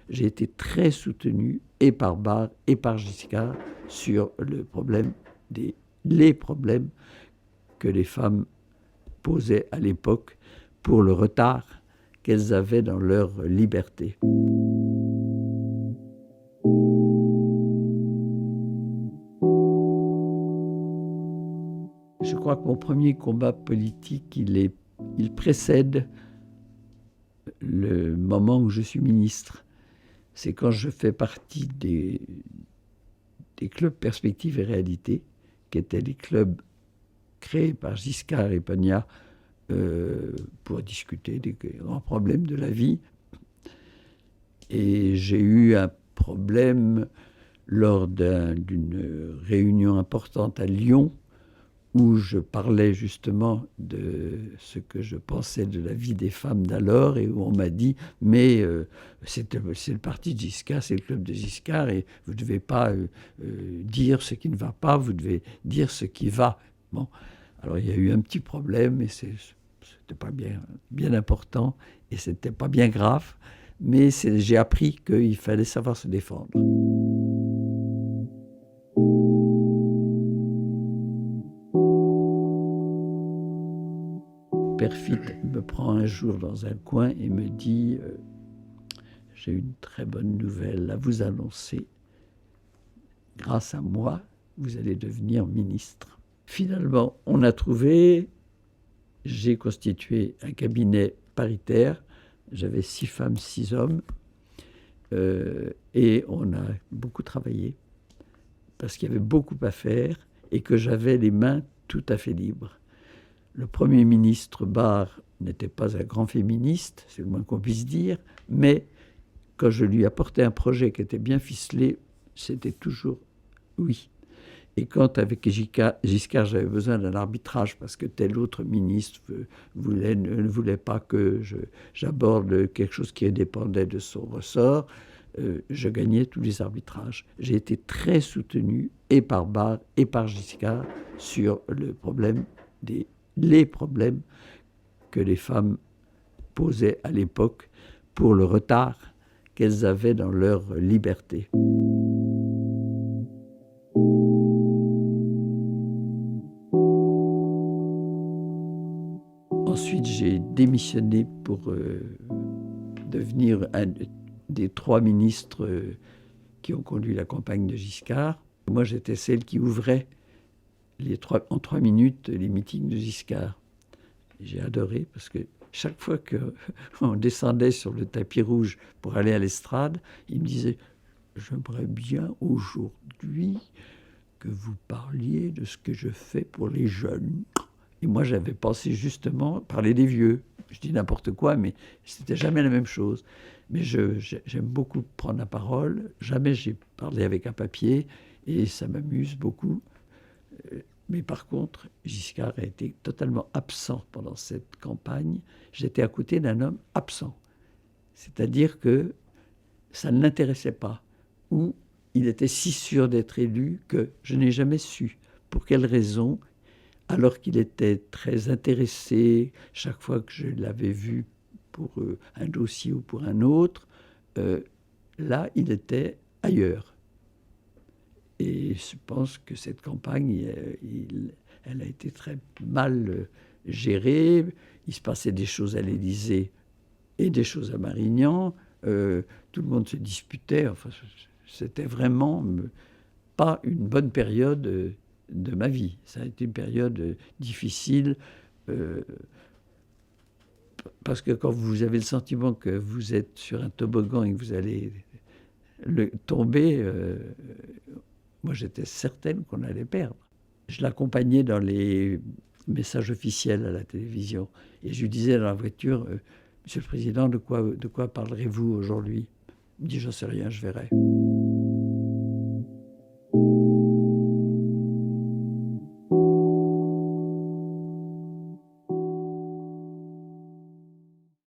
j'ai été très soutenu et par Barre et par Giscard sur les problèmes que les femmes posaient à l'époque pour le retard qu'elles avaient dans leur liberté. Je crois que mon premier combat politique, il précède le moment où je suis ministre. C'est quand je fais partie des clubs Perspective et Réalité, qui étaient les clubs créés par Giscard et Pagnat pour discuter des grands problèmes de la vie. Et j'ai eu un problème lors d'une réunion importante à Lyon, où je parlais justement de ce que je pensais de la vie des femmes d'alors, et où on m'a dit « mais c'est le parti de Giscard, c'est le club de Giscard, et vous ne devez pas dire ce qui ne va pas, vous devez dire ce qui va ». Bon, alors il y a eu un petit problème, et c'était pas bien important, et c'était pas bien grave, mais j'ai appris qu'il fallait savoir se défendre. Perfit me prend un jour dans un coin et me dit « J'ai une très bonne nouvelle à vous annoncer. Grâce à moi, vous allez devenir ministre. » Finalement, on a trouvé, j'ai constitué un cabinet paritaire. J'avais 6 femmes, 6 hommes. Et on a beaucoup travaillé parce qu'il y avait beaucoup à faire et que j'avais les mains tout à fait libres. Le Premier ministre Barre n'était pas un grand féministe, c'est le moins qu'on puisse dire, mais quand je lui apportais un projet qui était bien ficelé, c'était toujours oui. Et quand avec Giscard, j'avais besoin d'un arbitrage parce que tel autre ministre ne voulait pas que j'aborde quelque chose qui dépendait de son ressort, je gagnais tous les arbitrages. J'ai été très soutenu et par Barre et par Giscard sur les problèmes que les femmes posaient à l'époque pour le retard qu'elles avaient dans leur liberté. Ensuite, j'ai démissionné pour devenir un des 3 ministres qui ont conduit la campagne de Giscard. Moi, j'étais celle qui ouvrait en 3 minutes les meetings de Giscard. J'ai adoré parce que chaque fois qu'on descendait sur le tapis rouge pour aller à l'estrade, il me disait « J'aimerais bien aujourd'hui que vous parliez de ce que je fais pour les jeunes. » Et moi, j'avais pensé justement parler des vieux. Je dis n'importe quoi, mais c'était jamais la même chose. Mais j'aime beaucoup prendre la parole. Jamais j'ai parlé avec un papier et ça m'amuse beaucoup. Mais par contre, Giscard a été totalement absent pendant cette campagne. J'étais à côté d'un homme absent. C'est-à-dire que ça ne l'intéressait pas. Ou il était si sûr d'être élu que je n'ai jamais su pour quelle raison, alors qu'il était très intéressé chaque fois que je l'avais vu pour un dossier ou pour un autre, là, il était ailleurs. Et je pense que cette campagne, elle a été très mal gérée. Il se passait des choses à l'Élysée et des choses à Marignan. Tout le monde se disputait. Enfin, c'était vraiment pas une bonne période de ma vie. Ça a été une période difficile parce que quand vous avez le sentiment que vous êtes sur un toboggan et que vous allez tomber, moi j'étais certaine qu'on allait perdre. Je l'accompagnais dans les messages officiels à la télévision et je lui disais dans la voiture « Monsieur le Président, de quoi parlerez-vous aujourd'hui ?» Il me dit « J'en sais rien, je verrai ».